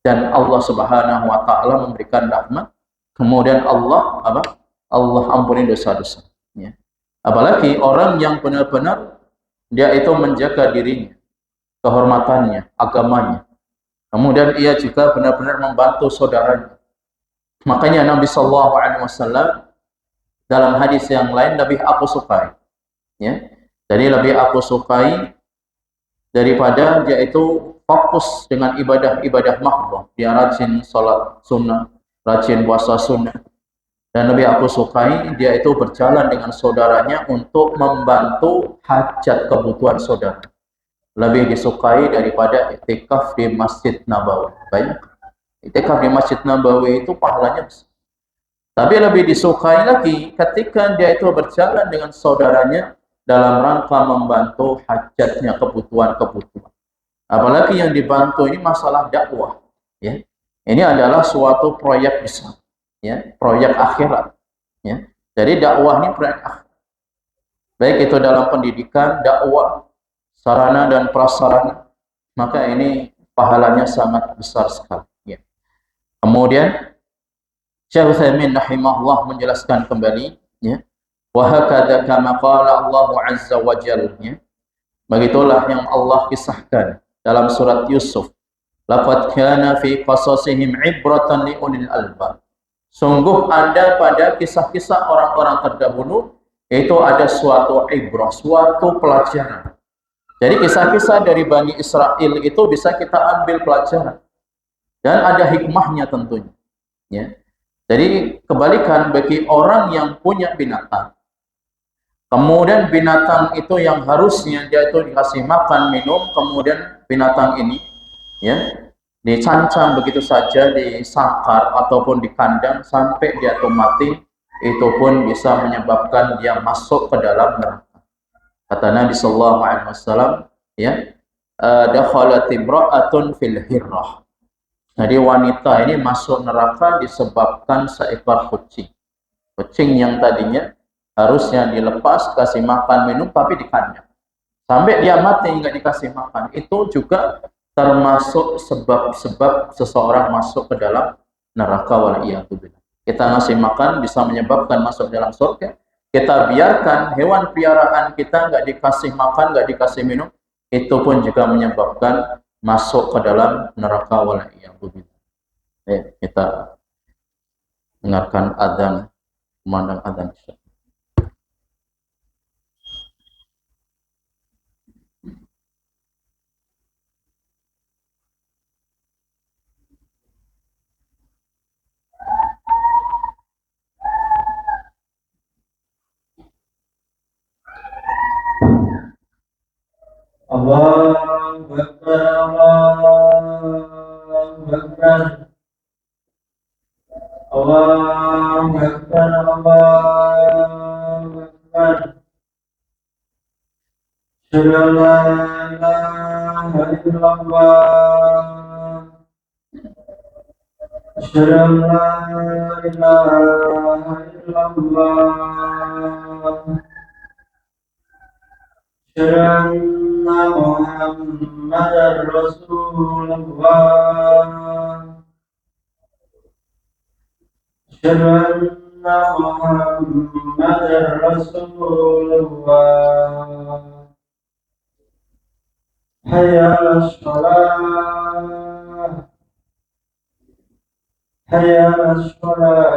Dan Allah Subhanahu wa taala memberikan rahmat, kemudian Allah ampuni dosa-dosa, ya. Apalagi orang yang benar-benar dia itu menjaga dirinya, kehormatannya, agamanya. Kemudian ia juga benar-benar membantu saudaranya. Makanya Nabi sallallahu alaihi wasallam dalam hadis yang lain, lebih aku sukai, ya. Jadi lebih aku sukai daripada dia itu fokus dengan ibadah-ibadah mahdhah. Dia rajin salat sunnah, rajin puasa sunnah. Dan lebih aku sukai dia itu berjalan dengan saudaranya untuk membantu hajat kebutuhan saudara. Lebih disukai daripada iktikaf di Masjid Nabawi. Banyak. Iktikaf di Masjid Nabawi itu pahalanya besar. Tapi lebih disukai lagi ketika dia itu berjalan dengan saudaranya dalam rangka membantu hajatnya, kebutuhan-kebutuhan. Apalagi yang dibantu ini masalah dakwah, ya. Ini adalah suatu proyek besar, ya, proyek akhirat, ya. Jadi dakwah ini proyek akhirat. Baik itu dalam pendidikan, dakwah, sarana dan prasarana, maka ini pahalanya sangat besar sekali. Ya. Kemudian Syekh Utsaimin rahimahullah menjelaskan kembali, ya, wa hakadha kama qala Allah azza wa jalla, ya. Begitulah yang Allah kisahkan dalam surat Yusuf, laqad kana fi qasasihim ibratan li ulil albab. Sungguh ada pada kisah-kisah orang-orang terdahulu itu ada suatu ibrah, suatu pelajaran. Jadi kisah-kisah dari Bani Israel itu bisa kita ambil pelajaran dan ada hikmahnya tentunya, ya. Jadi kebalikan bagi orang yang punya binatang, kemudian binatang itu yang harusnya dia itu dikasih makan, minum, kemudian binatang ini, ya, dicancang begitu saja, disangkar ataupun dikandang sampai dia tuh mati, itu pun bisa menyebabkan dia masuk ke dalam neraka. Kata Nabi sallallahu alaihi wasallam, ya, dakhalat imra'atun fil hirrah. Jadi wanita ini masuk neraka disebabkan seekor kucing. Kucing yang tadinya harusnya dilepas, kasih makan, minum, tapi dikandang. Sampai dia mati nggak dikasih makan. Itu juga termasuk sebab-sebab seseorang masuk ke dalam neraka, waliyatubillah. Kita ngasih makan bisa menyebabkan masuk dalam surga. Kita biarkan hewan piaraan kita nggak dikasih makan, nggak dikasih minum, itu pun juga menyebabkan masuk ke dalam neraka, waliyatubillah. Kita dengarkan adzan, memandang adzan. Allahu Akbar, Allahu Akbar, Allahu Akbar, Allahu Akbar. Asyhadu an la ilaha illallah, asyhadu an la ilaha illallah, Anna Muhammadar Rasulullah, asyhadu anna Muhammadar Rasulullah. Hayya 'alas shalah, hayya 'alas shalah,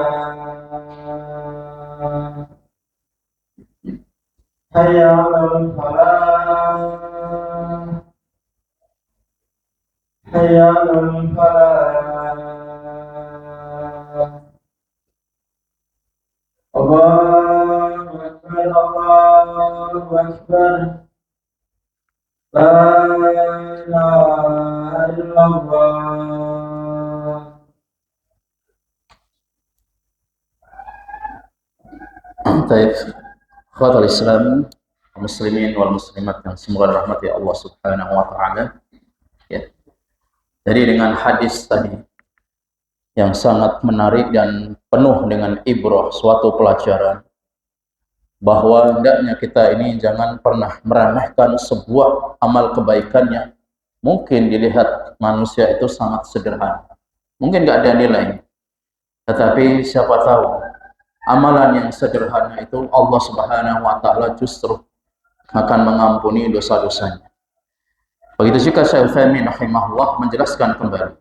hayya 'alal falah, hayya 'alal falah. Allahu Akbar, Allahu Akbar. La ilaha illallah. Baik, ikhwatul Islam, muslimin wal muslimat yang semoga dirahmati Allah Subhanahu wa taala. Ya. Jadi dengan hadis tadi yang sangat menarik dan penuh dengan ibrah, suatu pelajaran bahwa hendaknya kita ini jangan pernah meremehkan sebuah amal kebaikan yang mungkin dilihat manusia itu sangat sederhana, mungkin nggak ada nilai, tetapi siapa tahu amalan yang sederhana itu Allah Subhanahu wa taala justru akan mengampuni dosa-dosanya. Begitu juga Syekh Utsaimin rahimahullah menjelaskan kembali,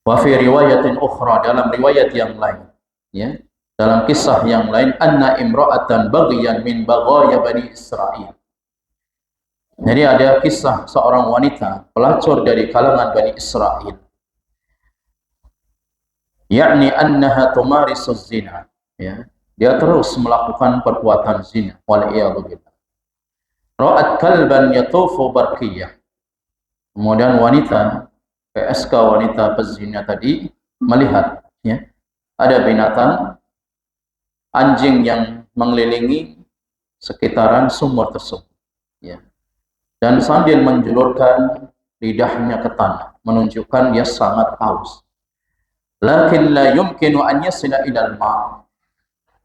wa fi riwayatin ukhra, dalam riwayat yang lain, ya, dalam kisah yang lain, anna imra'atan baghiyan min baghaya Bani Israel. Jadi ada kisah seorang wanita pelacur dari kalangan Bani Israel, yakni annaha tumarisuz zina, ya, dia terus melakukan perbuatan zina, wal iyadu billah. Ra'at kalban yatufu barqiyah. Kemudian wanita PSK, wanita pezina tadi melihat, ya, ada binatang anjing yang mengelilingi sekitaran sumur tersebut, ya, dan sambil menjulurkan lidahnya ke tanah menunjukkan dia sangat haus. Lakin la yumkinu an yasila ilal ma'.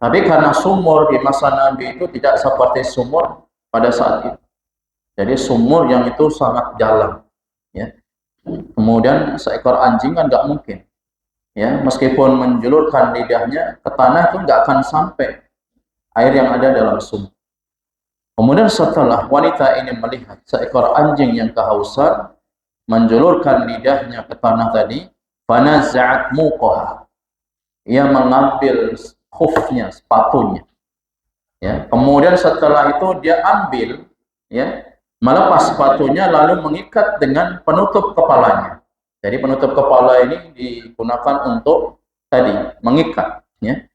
Tapi karena sumur di masa Nabi itu tidak seperti sumur pada saat itu, Jadi sumur yang itu sangat dalam, ya. Kemudian seekor anjing kan nggak mungkin, ya, meskipun menjulurkan lidahnya ke tanah itu nggak akan sampai air yang ada dalam sumur. Kemudian setelah wanita ini melihat seekor anjing yang kehausan menjulurkan lidahnya ke tanah tadi, fanaza'at muqaha, ia mengambil khufnya, sepatunya, ya. Kemudian setelah itu dia ambil, ya, melepas sepatunya lalu mengikat dengan penutup kepalanya. Jadi penutup kepala ini digunakan untuk tadi mengikat, ya.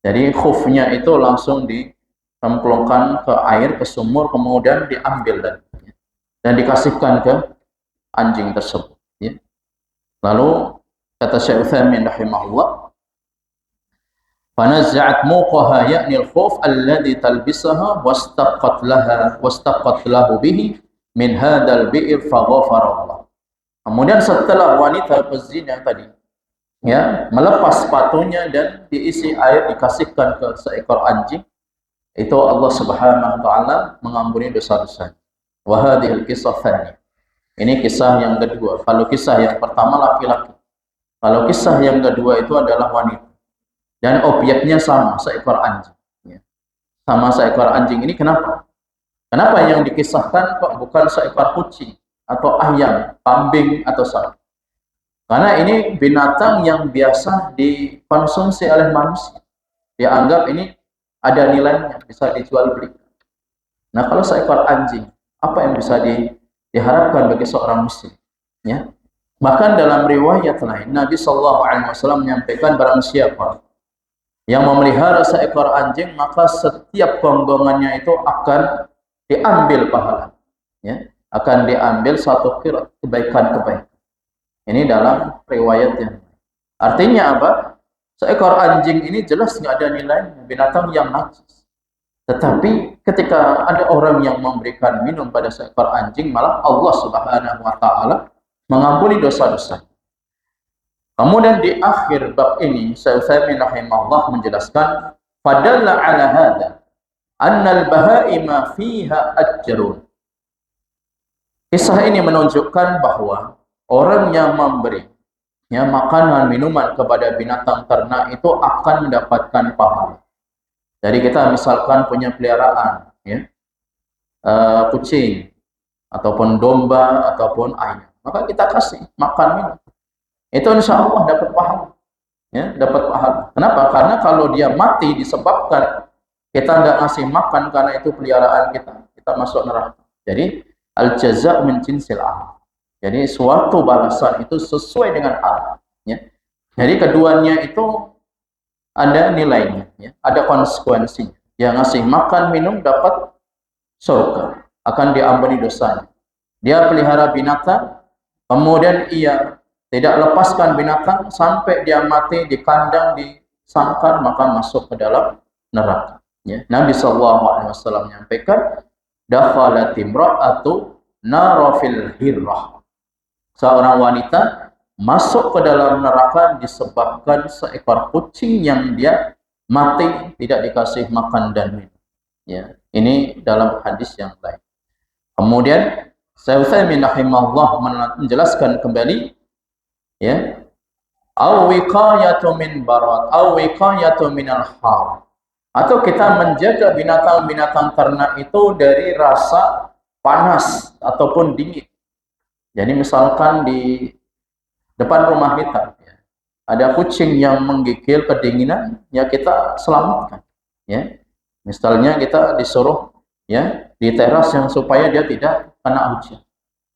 Jadi khufnya itu langsung dicemplungkan ke air, ke sumur, kemudian diambil dan dikasihkan ke anjing tersebut, ya. Lalu kata Syekh Utsaimin rahimahullah, fanazza'at muqaha ya'ni al-khuf alladhi talbisaha wastaqat lahu bihi min hadzal bi'r faghafara Allah. Kemudian setelah wanita pezina tadi, ya, melepas sepatunya dan diisi air dikasihkan ke seekor anjing, itu Allah Subhanahu wa taala mengampuni dosa-dosanya. Wa hadhil qissah tsani. Ini kisah yang kedua. Kalau kisah yang pertama laki-laki. Kalau kisah yang kedua itu adalah wanita. Dan objeknya sama, seekor anjing, ya. Sama seekor anjing ini kenapa? Kenapa yang dikisahkan kok bukan seekor kucing atau ayam, kambing atau sapi? Karena ini binatang yang biasa dikonsumsi oleh manusia. Dianggap ini ada nilainya, bisa dijual beli. Nah, kalau seekor anjing, apa yang bisa diharapkan bagi seorang muslim, ya? Bahkan dalam riwayat lain, Nabi SAW menyampaikan barang siapa yang memelihara seekor anjing, maka setiap gonggongannya itu akan diambil pahala, ya, akan diambil satu qirat kebaikan-kebaikan. Ini dalam riwayat yang artinya apa? Seekor anjing ini jelas nggak ada nilainya, binatang yang najis. Tetapi ketika ada orang yang memberikan minum pada seekor anjing, malah Allah Subhanahu wa taala mengampuni dosa-dosa. Kemudian di akhir bab ini Syekh Utsaimin rahimahullah menjelaskan, fadalla ala hadza anna al-bahaima fiha ajrun. Kisah ini menunjukkan bahwa orang yang memberi, ya, makanan minuman kepada binatang ternak itu akan mendapatkan pahala. Jadi kita misalkan punya peliharaan, ya, kucing ataupun domba ataupun ayam, maka kita kasih makan minum, itu insya Allah dapat pahala, ya, dapat pahala. Kenapa? Karena kalau dia mati disebabkan kita nggak ngasih makan karena itu peliharaan kita masuk neraka. Jadi al jaza' min jinsil amal. Jadi suatu balasan itu sesuai dengan amal, ya. Jadi keduanya itu ada nilainya, ya, ada konsekuensinya. Yang ngasih makan minum dapat surga, akan diampuni dosanya. Dia pelihara binatang, kemudian ia tidak lepaskan binatang sampai dia mati di kandang, di sangkar, maka masuk ke dalam neraka, ya. Nabi SAW menyampaikan, dakhalat imra'atu nara fil hirrah. Seorang wanita masuk ke dalam neraka disebabkan seekor kucing yang dia mati tidak dikasih makan dan minum, ya. Ini dalam hadis yang lain. Kemudian Syekh Utsaimin rahimahullah menjelaskan kembali, ya, au wiqayatu min barat au wiqayatu minal har, atau kita menjaga binatang-binatang ternak itu dari rasa panas ataupun dingin. Jadi misalkan di depan rumah kita, ya, ada kucing yang menggigil kedinginan, ya kita selamatkan, ya. Misalnya kita disuruh, ya, di teras yang supaya dia tidak kena hujan,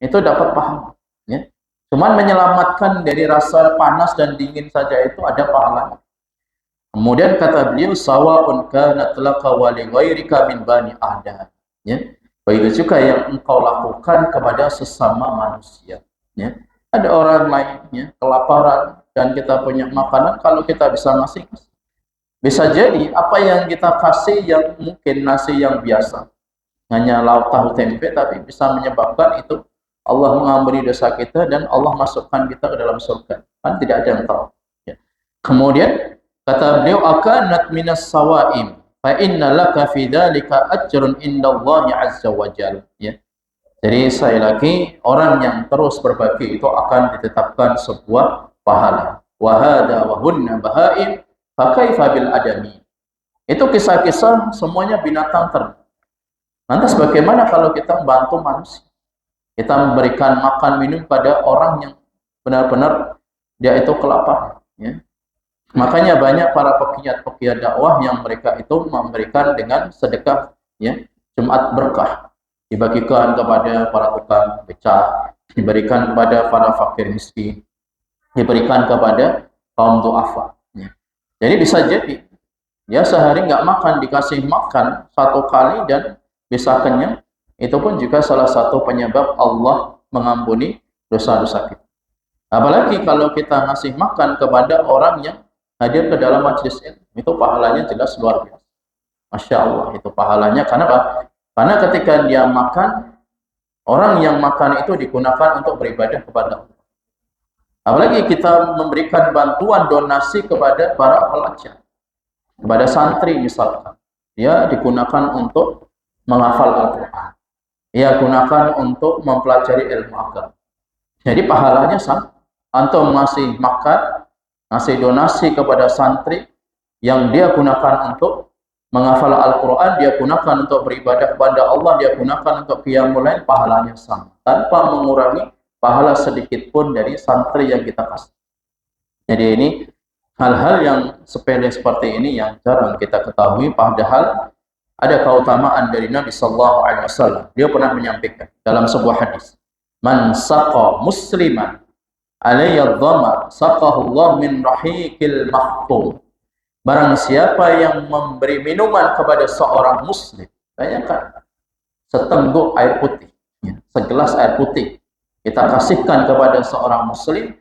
itu dapat pahala, ya. Cuman menyelamatkan dari rasa panas dan dingin saja itu ada pahala. Kemudian kata beliau, sawa'un kanat laka wa li ghairika min bani adam, ya. Begitu juga yang engkau lakukan kepada sesama manusia, ya. Ada orang lainnya kelaparan dan kita punya makanan, kalau kita bisa ngasih, bisa jadi apa yang kita kasih yang mungkin nasi yang biasa, hanya lauk tahu tempe, tapi bisa menyebabkan itu Allah mengampuni dosa kita dan Allah masukkan kita ke dalam surga. Kan tidak ada yang tahu, ya. Kemudian kata beliau, akanat minas sawaim fa inna laka fi dzalika ajrun indallahi azza wa jalla, ya. Jadi sekali lagi, orang yang terus berbagi itu akan ditetapkan sebuah pahala. Wahada wahunna bahaim fakaifa bil adami. Itu kisah-kisah semuanya binatang ternak. Lantas bagaimana kalau kita membantu manusia? Kita memberikan makan minum pada orang yang benar-benar dia itu kelaparan. Ya. Makanya banyak para pegiat-pegiat dakwah yang mereka itu memberikan dengan sedekah, ya, Jumat berkah, dibagikan kepada para tukang becak, diberikan kepada para fakir miskin, diberikan kepada kaum duafa. Ya. Jadi bisa jadi ya sehari nggak makan dikasih makan satu kali dan bisa kenyang, itu pun juga salah satu penyebab Allah mengampuni dosa-dosa kita. Apalagi kalau kita ngasih makan kepada orang yang hadir ke dalam majlis ilmu, itu pahalanya jelas luar biasa. Masya Allah, itu pahalanya. Karena apa? Karena ketika dia makan, orang yang makan itu digunakan untuk beribadah kepada Allah. Apalagi kita memberikan bantuan donasi kepada para pelajar, kepada santri misalkan, dia digunakan untuk menghafal Al-Quran, dia gunakan untuk mempelajari ilmu agama. Jadi pahalanya sama. Antum ngasih makan, ngasih donasi kepada santri yang dia gunakan untuk menghafal Al-Quran, dia gunakan untuk beribadah kepada Allah, dia gunakan untuk qiyamul lail, pahalanya sama, tanpa mengurangi pahala sedikit pun dari santri yang kita kasih. Jadi ini hal-hal yang sepele seperti ini yang jarang kita ketahui, padahal ada keutamaan dari Nabi Sallallahu Alaihi Wasallam. Dia pernah menyampaikan dalam sebuah hadis, "Man saqa musliman alayya dhamar saqahu Allah min rahiqil mahtum." Barang siapa yang memberi minuman kepada seorang muslim, bayangkan setengguk air putih, segelas air putih kita kasihkan kepada seorang muslim,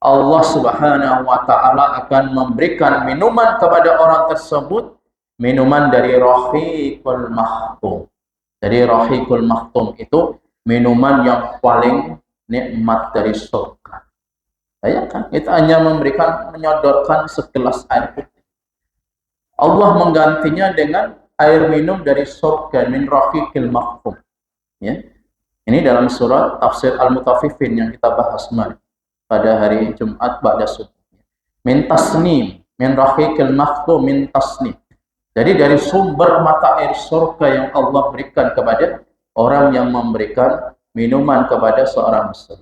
Allah Subhanahu wa taala akan memberikan minuman kepada orang tersebut, minuman dari rahiqul mahtum. Jadi rahiqul mahtum itu minuman yang paling nikmat dari surga. Bayangkan, kita hanya menyodorkan segelas air putih. Allah menggantinya dengan air minum dari surga, min rahiqil mahtum. Ya. Ini dalam surat Tafsir Al-Mutaffifin yang kita bahas kemarin pada hari Jumat ba'da subuh. Min tasnim, min rahiqil mahtum, min tasnim. Jadi dari sumber mata air surga yang Allah berikan kepada orang yang memberikan minuman kepada seorang muslim.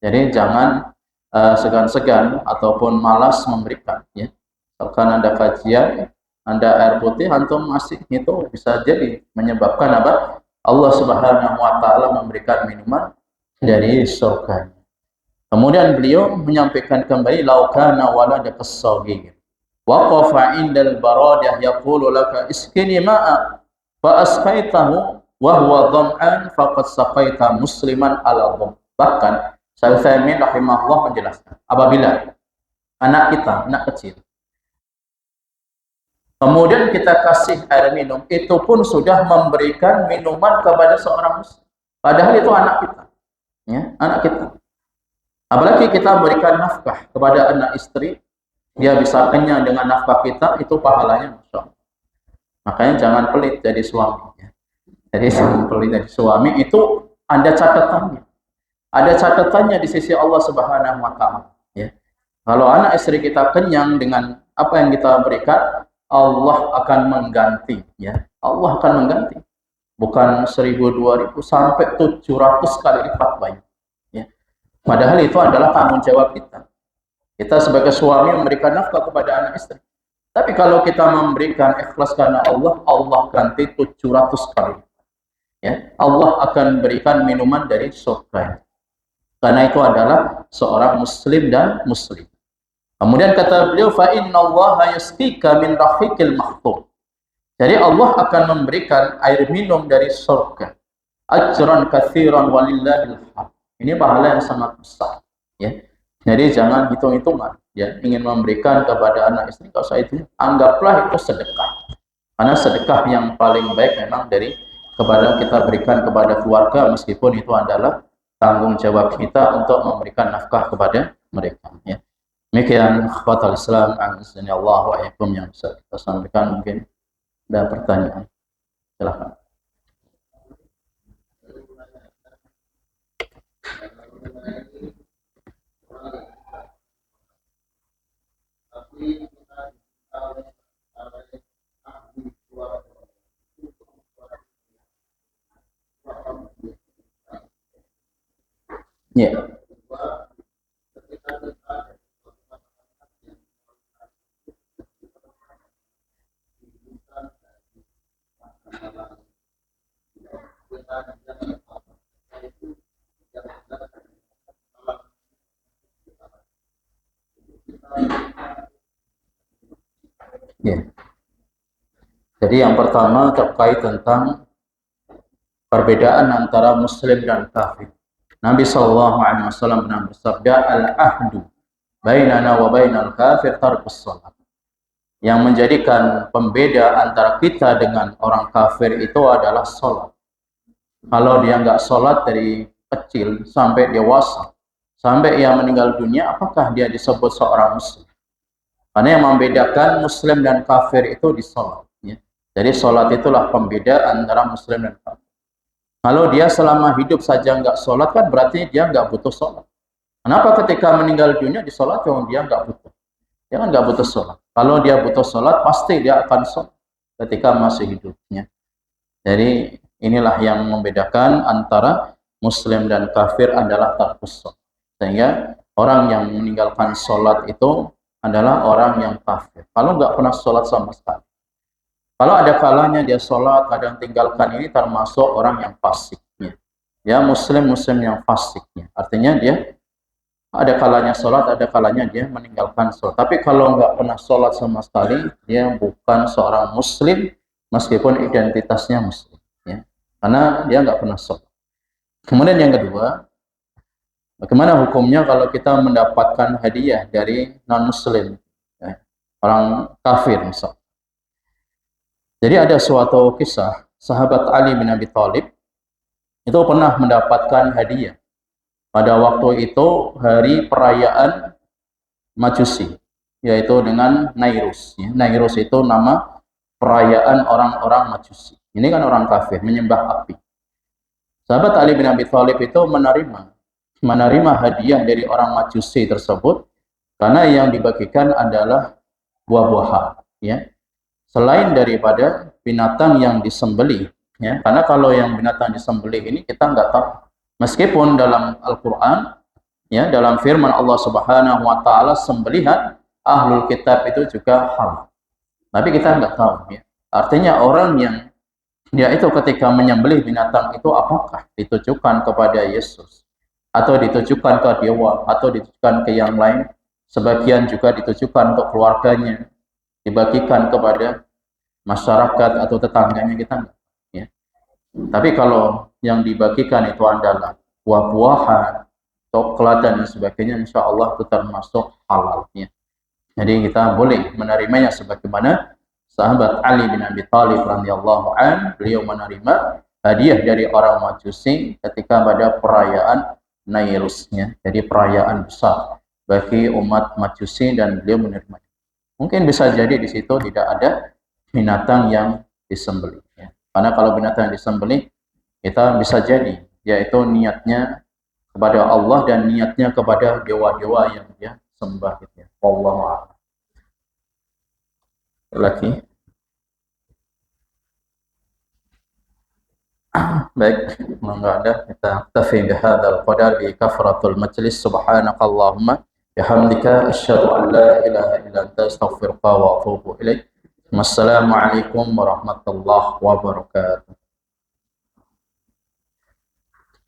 Jadi jangan segan-segan ataupun malas memberikan, ya. Misalkan Anda kajian, Anda air putih, antum masih itu bisa jadi menyebabkan apa? Allah Subhanahu wa taala memberikan minuman dari surga. Kemudian beliau menyampaikan kembali, laukana waladaka as-saghir waqafa indal baradah yaqulu laka iskini ma'a fa asqaitahu wa huwa dham'an faqad saqaita musliman ala dham. Bahkan Syaikhul rahimahullah menjelaskan, apabila anak kita, anak kecil, kemudian kita kasih air minum, itu pun sudah memberikan minuman kepada seorang muslim. Padahal itu anak kita, ya, anak kita. Apalagi kita berikan nafkah kepada anak istri, dia bisa kenyang dengan nafkah kita, itu pahalanya Masya Allah. Makanya jangan pelit jadi suami. Ya. Jadi jangan pelit jadi suami, itu ada catatannya. Ada catatannya di sisi Allah Subhanahu wa taala. Ya. Kalau anak istri kita kenyang dengan apa yang kita berikan, Allah akan mengganti, ya. Allah akan mengganti. Bukan 1000, 2000 sampai 700 kali lipat banyak, ya. Padahal itu adalah tanggung jawab kita. Kita sebagai suami memberikan nafkah kepada anak istri. Tapi kalau kita memberikan ikhlas karena Allah, Allah ganti 700 kali. Ya. Allah akan berikan minuman dari surga. Karena itu adalah seorang muslim dan muslim. Kemudian kata beliau, fa innallaha yasqika min rahiqil mahtum. Jadi Allah akan memberikan air minum dari surga. Ajran katsiran walillahil hamd. Ini pahala yang sangat besar, ya. Jadi jangan hitung-hitungan, ya. Ingin memberikan kepada anak istri, kalau saya itu anggaplah itu sedekah. Karena sedekah yang paling baik memang dari kepada kita berikan kepada keluarga, meskipun itu adalah tanggung jawab kita untuk memberikan nafkah kepada mereka, ya. Demikian akhwatul Islam, a'azzani Allah wa iyyakum, yang bisa kita sampaikan. Mungkin ada pertanyaan, silakan. Ya. Ya. Jadi yang pertama terkait tentang perbedaan antara muslim dan kafir. Nabi SAW pernah bersabda, al-ahdu bainana wa bainal kafir tarkus salat. Yang menjadikan pembeda antara kita dengan orang kafir itu adalah salat. Kalau dia nggak salat dari kecil sampai dewasa, sampai ia meninggal dunia, apakah dia disebut seorang muslim? Karena yang membedakan muslim dan kafir itu di salat. Ya. Jadi salat itulah pembeda antara muslim dan kafir. Kalau dia selama hidup saja nggak sholat, kan berarti dia nggak butuh sholat. Kenapa ketika meninggal dunia disolat, dia nggak butuh? Dia kan nggak butuh sholat. Kalau dia butuh sholat, pasti dia akan sholat ketika masih hidupnya. Jadi inilah yang membedakan antara muslim dan kafir adalah tarkus sholat. Sehingga orang yang meninggalkan sholat itu adalah orang yang kafir. Kalau nggak pernah sholat sama sekali. Kalau ada kalanya dia sholat, kadang tinggalkan, ini termasuk orang yang fasiknya. Ya, muslim yang fasiknya. Artinya dia ada kalanya sholat, ada kalanya dia meninggalkan sholat. Tapi kalau nggak pernah sholat sama sekali, dia bukan seorang muslim, meskipun identitasnya muslim. Ya. Karena dia nggak pernah sholat. Kemudian yang kedua, bagaimana hukumnya kalau kita mendapatkan hadiah dari non-muslim, ya, orang kafir misalnya. Jadi ada suatu kisah, sahabat Ali bin Abi Thalib itu pernah mendapatkan hadiah. Pada waktu itu hari perayaan Majusi, yaitu dengan Nairus. Nairus itu nama perayaan orang-orang Majusi. Ini kan orang kafir, menyembah api. Sahabat Ali bin Abi Thalib itu menerima hadiah dari orang Majusi tersebut, karena yang dibagikan adalah buah-buahan. Ya. Selain daripada binatang yang disembelih, ya, karena kalau yang binatang disembelih ini kita nggak tahu. Meskipun dalam Al-Quran, ya, dalam firman Allah Subhanahu Wa Taala sembelihan ahlul kitab itu juga halal. Tapi kita nggak tahu. Ya. Artinya orang yang dia itu ketika menyembelih binatang itu apakah ditujukan kepada Yesus, atau ditujukan ke dewa, atau ditujukan ke yang lain? Sebagian juga ditujukan untuk keluarganya, dibagikan kepada masyarakat atau tetangganya, kita enggak, ya. Tapi kalau yang dibagikan itu adalah buah-buahan, coklat dan sebagainya, insya Allah itu termasuk halal, ya. Jadi kita boleh menerimanya sebagaimana sahabat Ali bin Abi Thalib radhiyallahu an, beliau menerima hadiah dari orang Majusi ketika pada perayaan Nairusnya. Jadi perayaan besar bagi umat Majusi dan beliau menerima. Mungkin bisa jadi di situ tidak ada binatang yang disembelih. Ya. Karena kalau binatang yang disembelih, kita bisa jadi, yaitu niatnya kepada Allah dan niatnya kepada dewa-dewa yang dia sembah. Gitu ya. Wallahu a'lam. Lagi. Baik, enggak ada, kita tafi bihadzal qadar bi kafratul majlis. Subhanakallahumma bihamdika asyhadu an la ilaha illa anta astaghfiruka wa atubu ilaik. Wassalamualaikum warahmatullahi wabarakatuh.